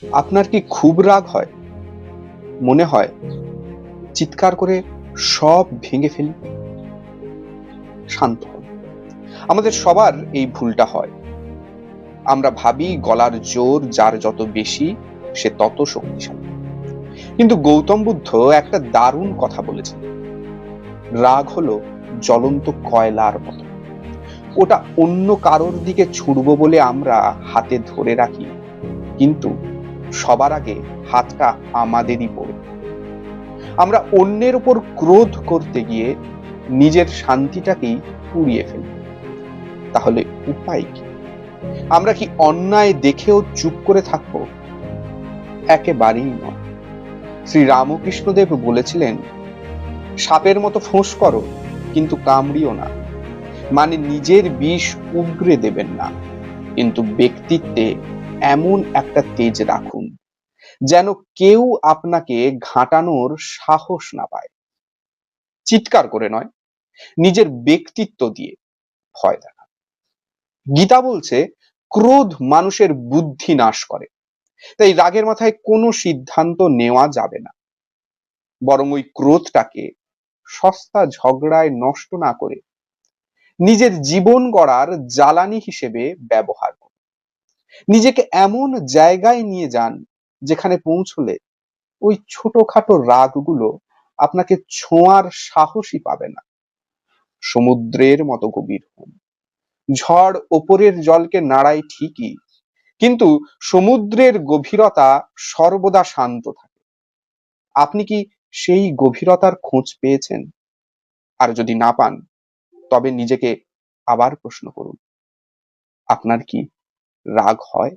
আপনার কি খুব রাগ হয়? মনে হয় চিৎকার করে সব ভেঙে ফেলি? শান্ত হন। আমাদের সবার এই ভুলটা হয়। আমরা ভাবি গলার জোর যার যত বেশি সে তত শক্তিশালী। কিন্তু গৌতম বুদ্ধ একটা দারুণ কথা বলেছেন। রাগ হলো জ্বলন্ত কয়লার মতো। ওটা অন্য কারোর দিকে ছুড়বো বলে আমরা হাতে ধরে রাখি, কিন্তু সবার আগে হাতটা আমাদেরই পড়ে। আমরা অন্যের উপর ক্রোধ করতে গিয়ে নিজের শান্তিটাকেই পুড়িয়ে ফেলি। তাহলে উপায় কি? আমরা কি অন্যায় দেখেও চুপ করে থাকবো? একেবারেই নয়। শ্রী রামকৃষ্ণদেব বলেছিলেন, সাপের মতো ফোঁস করো কিন্তু কামড়িও না। মানে নিজের বিষ উগরে দেবেন না, কিন্তু ব্যক্তিত্বে এমন একটা তেজ রাখুন যেন কেউ আপনাকে ঘাঁটানোর সাহস না পায়। চিৎকার করে নয়, নিজের ব্যক্তিত্ব দিয়ে ভয় দেখা। গীতা বলছে, ক্রোধ মানুষের বুদ্ধি নাশ করে। তাই রাগের মাথায় কোনো সিদ্ধান্ত নেওয়া যাবে না। বরং ওই ক্রোধটাকে সস্তা ঝগড়ায় নষ্ট না করে নিজের জীবন গড়ার জ্বালানি হিসেবে ব্যবহার করুন। নিজেকে এমন জায়গায় নিয়ে যান যেখানে পৌঁছলে ওই ছোটখাটো রাগগুলো আপনাকে ছোঁয়ার সাহসই পাবে না। সমুদ্রের মতো গভীর হন। ঝড় ওপরের জলকে নাড়ায় ঠিকই, কিন্তু সমুদ্রের গভীরতা সর্বদা শান্ত থাকে। আপনি কি সেই গভীরতার খোঁজ পেয়েছেন? আর যদি না পান, তবে নিজেকে আবার প্রশ্ন করুন, আপনার কি রাগ হয়?